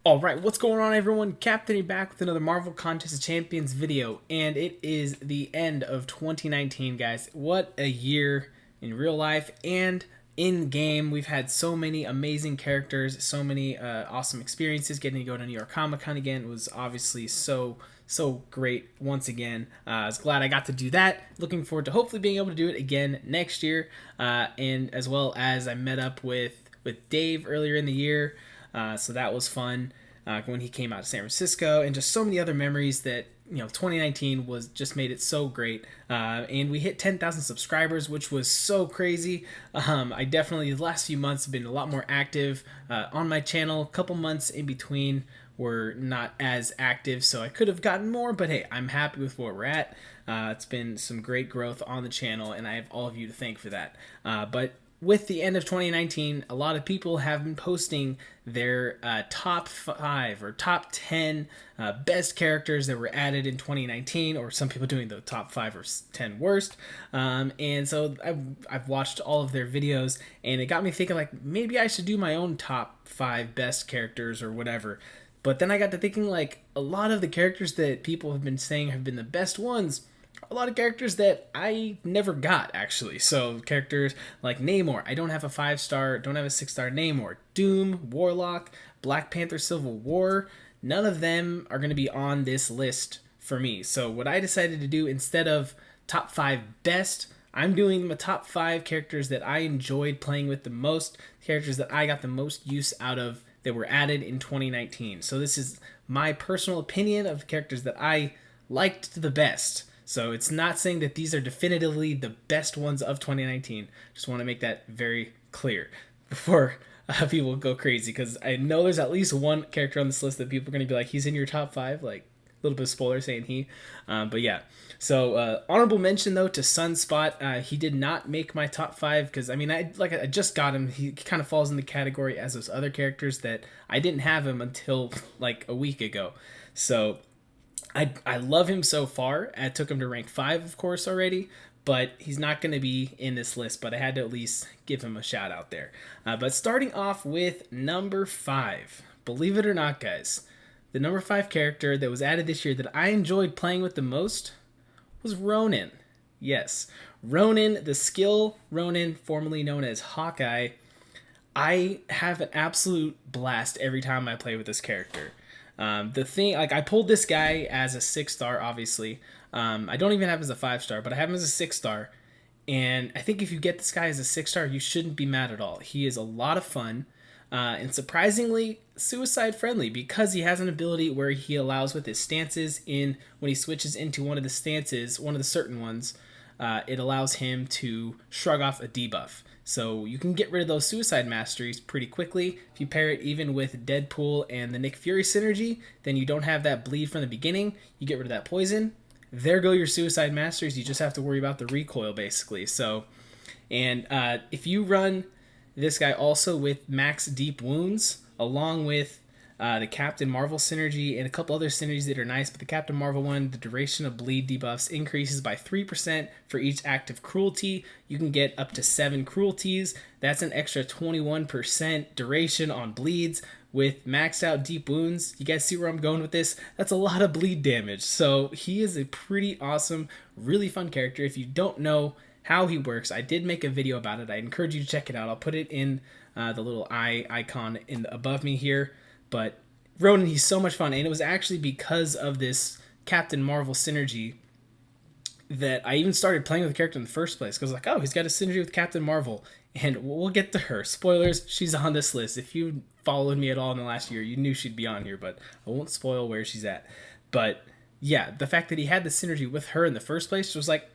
Alright, what's going on everyone? Captain back with another Marvel Contest of Champions video, and it is the end of 2019, guys. What a year in real life and in game. We've had so many amazing characters, so many awesome experiences. Getting to go to New York Comic Con again was obviously so great once again. I was glad I got to do that. Looking forward to hopefully being able to do it again next year, and as well as I met up with Dave earlier in the year. So that was fun when he came out to San Francisco, and just so many other memories that 2019 was just made it so great. And we hit 10,000 subscribers, which was so crazy. I definitely the last few months have been a lot more active on my channel. A couple months in between were not as active, so I could have gotten more, but hey, I'm happy with where we're at. It's been some great growth on the channel, and I have all of you to thank for that. But with the end of 2019, a lot of people have been posting their top 5 or top 10 best characters that were added in 2019, or some people doing the top 5 or 10 worst. And so I've watched all of their videos, and it got me thinking, like, maybe I should do my own top 5 best characters or whatever. But then I got to thinking, like, a lot of the characters that people have been saying have been the best ones, a lot of characters that I never got, actually. So characters like Namor, I don't have a 5-star, don't have a 6-star Namor. Doom, Warlock, Black Panther Civil War, none of them are going to be on this list for me. So what I decided to do, instead of top 5 best, I'm doing the top 5 characters that I enjoyed playing with the most, characters that I got the most use out of that were added in 2019. So this is my personal opinion of the characters that I liked the best. So it's not saying that these are definitively the best ones of 2019. Just want to make that very clear before people go crazy, because I know there's at least one character on this list that people are going to be like, he's in your top 5, like a little bit of spoiler saying he. But yeah, so honorable mention though to Sunspot. He did not make my top 5 because I just got him. He kind of falls in the category as those other characters that I didn't have him until like a week ago. So I love him so far. I took him to rank 5, of course, already, but he's not going to be in this list, but I had to at least give him a shout out there. But starting off with number 5, believe it or not, guys, the number 5 character that was added this year that I enjoyed playing with the most was Ronan. Yes, Ronan, the skill Ronan, formerly known as Hawkeye. I have an absolute blast every time I play with this character. The thing, like, I pulled this guy as a 6-star, obviously. I don't even have him as a 5-star, but I have him as a 6-star. And I think if you get this guy as a 6-star, you shouldn't be mad at all. He is a lot of fun, and surprisingly suicide friendly, because he has an ability where he allows with his stances when he switches into one of the stances, one of the certain ones, it allows him to shrug off a debuff. So you can get rid of those suicide masteries pretty quickly. If you pair it even with Deadpool and the Nick Fury synergy, then you don't have that bleed from the beginning. You get rid of that poison. There go your suicide masteries. You just have to worry about the recoil, basically. So, and if you run this guy also with max deep wounds, along with the Captain Marvel synergy and a couple other synergies that are nice, but the Captain Marvel one, the duration of bleed debuffs increases by 3% for each active cruelty. You can get up to 7 cruelties. That's an extra 21% duration on bleeds with maxed out deep wounds. You guys see where I'm going with this? That's a lot of bleed damage. So he is a pretty awesome, really fun character. If you don't know how he works, I did make a video about it. I encourage you to check it out. I'll put it in the little eye icon above me here. But Ronan, he's so much fun, and it was actually because of this Captain Marvel synergy that I even started playing with the character in the first place, because like, oh, he's got a synergy with Captain Marvel, and we'll get to her. Spoilers, she's on this list. If you followed me at all in the last year, you knew she'd be on here, but I won't spoil where she's at. But yeah, the fact that he had the synergy with her in the first place was like,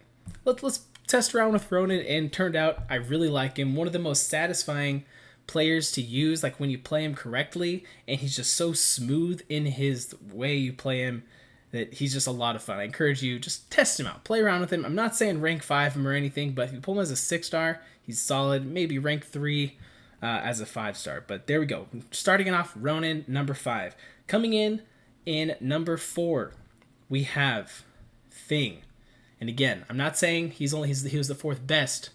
let's test around with Ronan, and turned out I really like him. One of the most satisfying players to use, like when you play him correctly, and he's just so smooth in his way you play him that he's just a lot of fun. I encourage you, just test him out, play around with him. I'm not saying rank 5 him or anything, but if you pull him as a 6-star, he's solid. Maybe rank 3 as a 5-star, but there we go. Starting it off, Ronan, number 5. Coming in number 4, we have Thing. And again, I'm not saying he was the 4th best,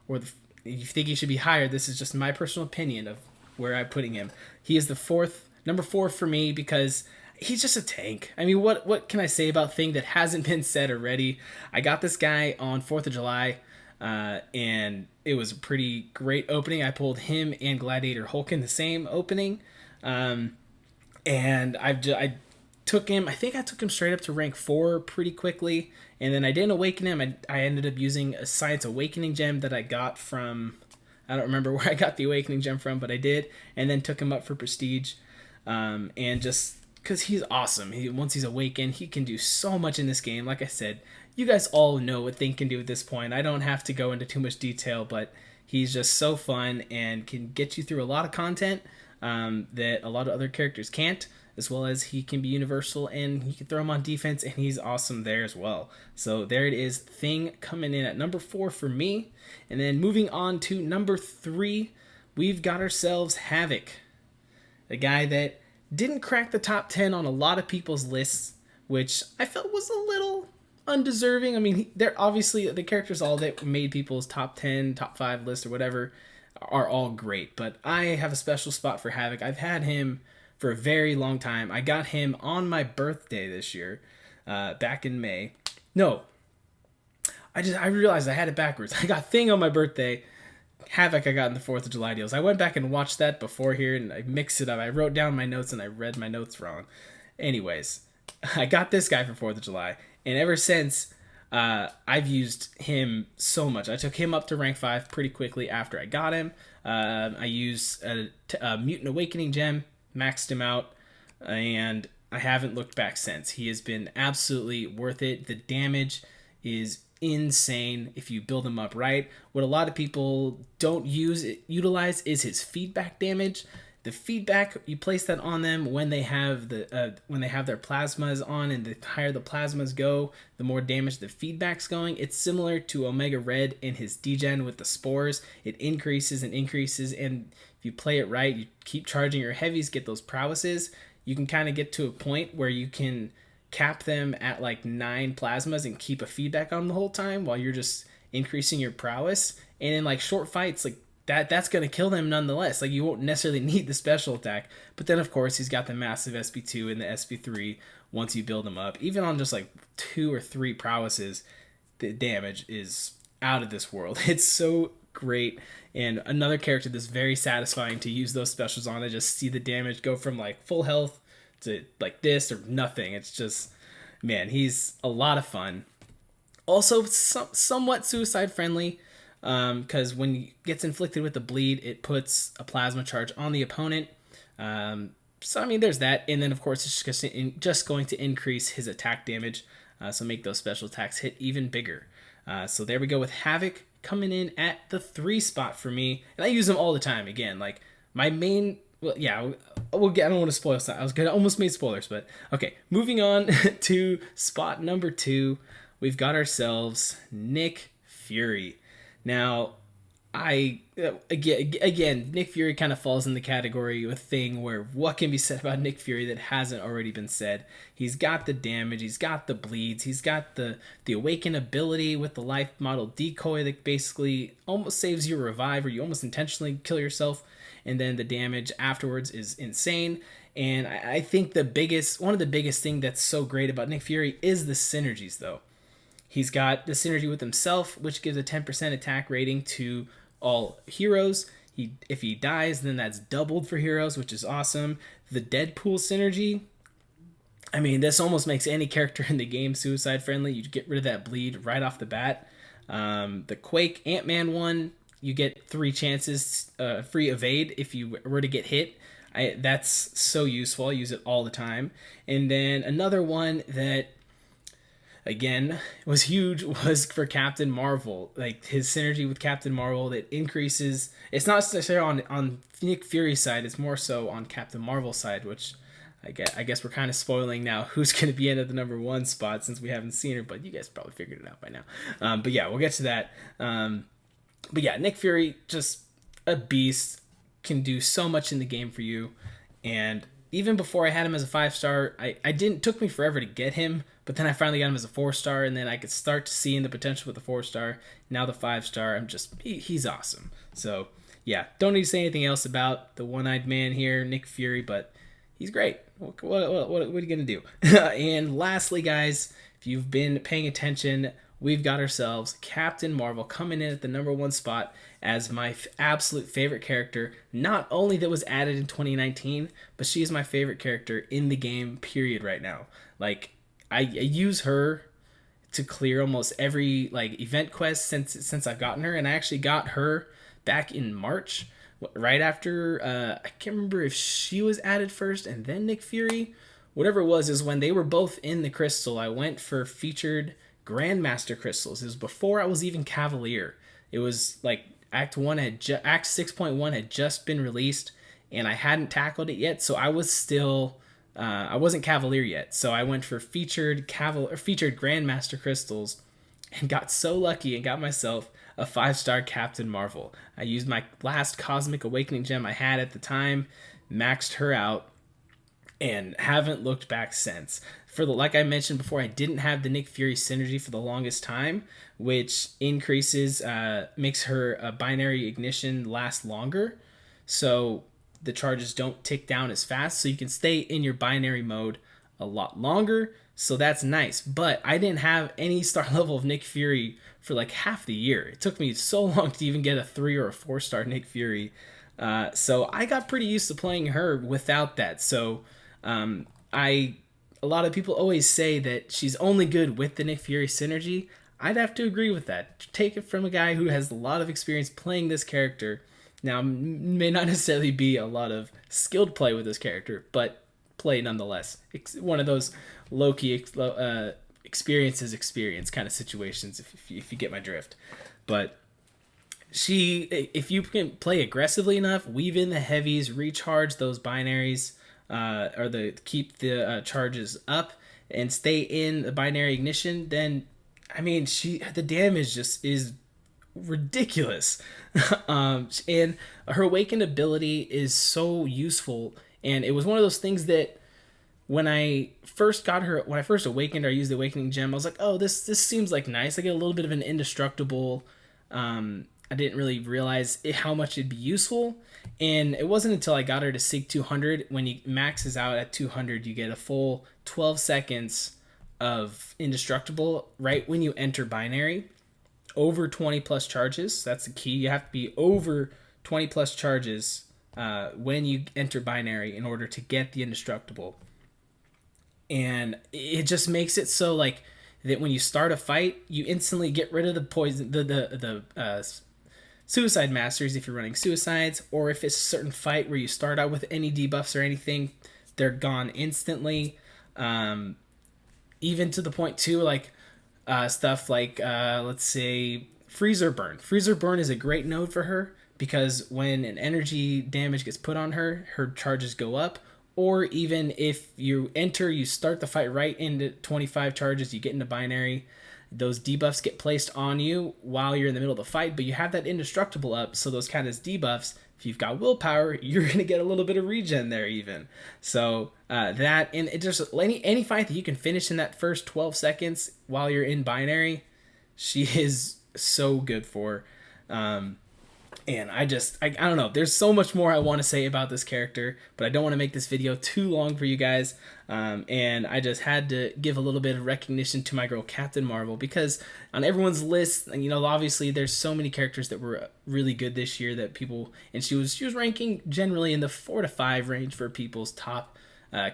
or if you think he should be higher. This is just my personal opinion of where I'm putting him. He is the 4th Number 4 for me because he's just a tank. I mean, what can I say about Thing that hasn't been said already? I got this guy on 4th of July, and it was a pretty great opening. I pulled him and Gladiator Hulk in the same opening, and I took him. I think I took him straight up to rank 4 pretty quickly, and then I didn't awaken him. I ended up using a Science Awakening gem that I got from. I don't remember where I got the Awakening gem from, but I did, and then took him up for Prestige, and just because he's awesome. Once he's awakened, he can do so much in this game. Like I said, you guys all know what Thing can do at this point. I don't have to go into too much detail, but he's just so fun and can get you through a lot of content that a lot of other characters can't, as well as he can be universal and you can throw him on defense and he's awesome there as well. So there it is, Thing coming in at number 4 for me. And then moving on to number 3, we've got ourselves Havok, a guy that didn't crack the top 10 on a lot of people's lists, which I felt was a little undeserving. I mean, they're obviously the characters all that made people's top 10, top 5 list or whatever are all great, but I have a special spot for Havok. I've had him for a very long time. I got him on my birthday this year, back in May. No, I realized I had it backwards. I got Thing on my birthday. Havok I got in the 4th of July deals. I went back and watched that before here, and I mixed it up. I wrote down my notes, and I read my notes wrong. Anyways, I got this guy for 4th of July, and ever since, I've used him so much. I took him up to rank 5 pretty quickly after I got him. I used a Mutant Awakening gem, maxed him out, and I haven't looked back since. He has been absolutely worth it. The damage is insane if you build him up right. What a lot of people don't utilize is his feedback damage. The feedback, you place that on them when they have their plasmas on, and the higher the plasmas go, the more damage the feedback's going. It's similar to Omega Red in his degen with the spores. It increases and increases, and if you play it right, you keep charging your heavies, get those prowesses, you can kind of get to a point where you can cap them at like 9 plasmas and keep a feedback on the whole time while you're just increasing your prowess. And in like short fights, like that's going to kill them nonetheless. Like, you won't necessarily need the special attack, but then of course he's got the massive SP2 and the SP3 once you build him up. Even on just like 2 or 3 prowesses, the damage is out of this world. It's so great, and another character that's very satisfying to use those specials on. I just see the damage go from like full health to like this or nothing. It's just, man, he's a lot of fun. Also somewhat suicide friendly, because when he gets inflicted with the bleed, it puts a plasma charge on the opponent. So I mean, there's that, and then of course it's just going to increase his attack damage, so make those special attacks hit even bigger. So there we go with Havok coming in at the 3 spot for me, and I use him all the time. Again, like my main. Well, yeah, we'll get. I don't want to spoil something. I was gonna almost made spoilers, but okay. Moving on to spot number 2, we've got ourselves Nick Fury. Now, again, Nick Fury kind of falls in the category of a thing where what can be said about Nick Fury that hasn't already been said. He's got the damage, he's got the bleeds, he's got the awaken ability with the life model decoy that basically almost saves you a revive, or you almost intentionally kill yourself. And then the damage afterwards is insane. And I think one of the biggest thing that's so great about Nick Fury is the synergies, though. He's got the synergy with himself, which gives a 10% attack rating to all heroes. If he dies, then that's doubled for heroes, which is awesome. The Deadpool synergy, I mean, this almost makes any character in the game suicide friendly. You get rid of that bleed right off the bat. The Quake Ant-Man one, you get 3 chances, free evade if you were to get hit. That's so useful. I use it all the time. And then another one that, again, was huge was for Captain Marvel. Like, his synergy with Captain Marvel that increases. It's not necessarily on Nick Fury's side. It's more so on Captain Marvel's side, which I guess we're kind of spoiling now who's going to be in at the number 1 spot since we haven't seen her. But you guys probably figured it out by now. But yeah, we'll get to that. But yeah, Nick Fury, just a beast, can do so much in the game for you. And even before I had him as a 5-star, took me forever to get him, but then I finally got him as a 4-star, and then I could start to see the potential with the 4-star. Now the 5-star, he's awesome. So yeah, don't need to say anything else about the one-eyed man here, Nick Fury, but he's great. What are you gonna do? And lastly, guys, if you've been paying attention, we've got ourselves Captain Marvel coming in at the #1 spot as my absolute favorite character. Not only that was added in 2019, but she's my favorite character in the game. Period. Right now, like I use her to clear almost every like event quest since I've gotten her, and I actually got her back in March, right after I can't remember if she was added first and then Nick Fury. Whatever it was is when they were both in the crystal. I went for featured Grandmaster crystals. It was before I was even Cavalier. It was like Act 6.1 had just been released, and I hadn't tackled it yet, so I was still I wasn't Cavalier yet, so I went for featured Grandmaster crystals, and got so lucky and got myself a 5-star Captain Marvel. I used my last Cosmic Awakening gem I had at the time, maxed her out, and haven't looked back since. Like I mentioned before, I didn't have the Nick Fury synergy for the longest time, which makes her binary ignition last longer, so the charges don't tick down as fast, so you can stay in your binary mode a lot longer. So that's nice. But I didn't have any star level of Nick Fury for like half the year. It took me so long to even get a 3 or a 4-star Nick Fury. So I got pretty used to playing her without that. So a lot of people always say that she's only good with the Nick Fury synergy. I'd have to agree with that. Take it from a guy who has a lot of experience playing this character. Now, may not necessarily be a lot of skilled play with this character, but play nonetheless. It's one of those low-key experience kind of situations, if you get my drift. But if you can play aggressively enough, weave in the heavies, recharge those binaries, keep the charges up, and stay in the binary ignition, then, I mean, the damage just is ridiculous. And her awakened ability is so useful, and it was one of those things that when I first awakened her, I used the awakening gem, I was like, oh, this seems like nice. I get a little bit of an indestructible. I didn't really realize how much it'd be useful, and it wasn't until I got her to Sig 200. When you maxes out at 200, you get a full 12 seconds of indestructible right when you enter binary. Over 20 plus charges. That's the key. You have to be over 20 plus charges when you enter binary in order to get the indestructible. And it just makes it so like that when you start a fight, you instantly get rid of the poison, the suicide masters if you're running suicides, or if it's a certain fight where you start out with any debuffs or anything, they're gone instantly. Even to the point too, like stuff like, let's say, Freezer Burn. Freezer Burn is a great node for her because when an energy damage gets put on her, her charges go up. Or even if you start the fight right into 25 charges, you get into binary, those debuffs get placed on you while you're in the middle of the fight, but you have that indestructible up, so those count as debuffs. If you've got willpower, you're going to get a little bit of regen there even. So that, and it just, any fight that you can finish in that first 12 seconds while you're in binary, she is so good for. And I don't know. There's so much more I want to say about this character, but I don't want to make this video too long for you guys. And I just had to give a little bit of recognition to my girl Captain Marvel, because on everyone's list, and obviously there's so many characters that were really good this year that people, and she was ranking generally in the 4 to 5 range for people's top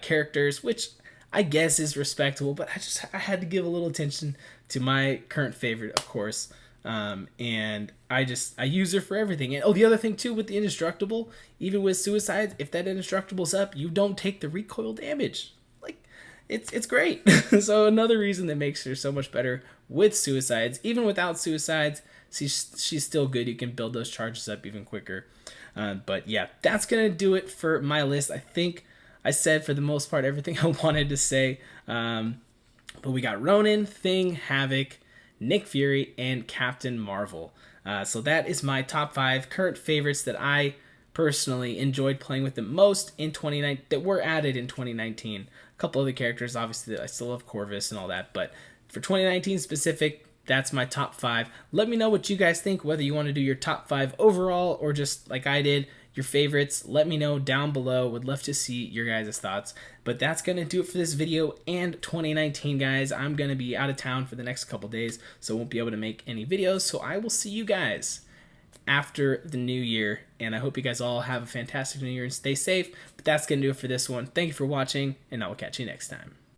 characters, which I guess is respectable. But I had to give a little attention to my current favorite, of course. And I use her for everything. And the other thing too with the indestructible, even with suicides, if that indestructible's up, you don't take the recoil damage. Like, it's great. So another reason that makes her so much better with suicides. Even without suicides, she's still good. You can build those charges up even quicker. But yeah, that's gonna do it for my list. I think I said for the most part everything I wanted to say. But we got Ronan, Thing, Havok, Nick Fury, and Captain Marvel. So that is my top 5 current favorites that I personally enjoyed playing with the most in 2019, that were added in 2019. A couple other characters, obviously, that I still love Corvus and all that, but for 2019 specific, that's my top 5. Let me know what you guys think, whether you want to do your top 5 overall or just like I did, your favorites. Let me know down below. Would love to see your guys' thoughts. But that's going to do it for this video and 2019, guys. I'm going to be out of town for the next couple days, so won't be able to make any videos. So I will see you guys after the new year, and I hope you guys all have a fantastic new year and stay safe. But that's going to do it for this one. Thank you for watching, and I will catch you next time.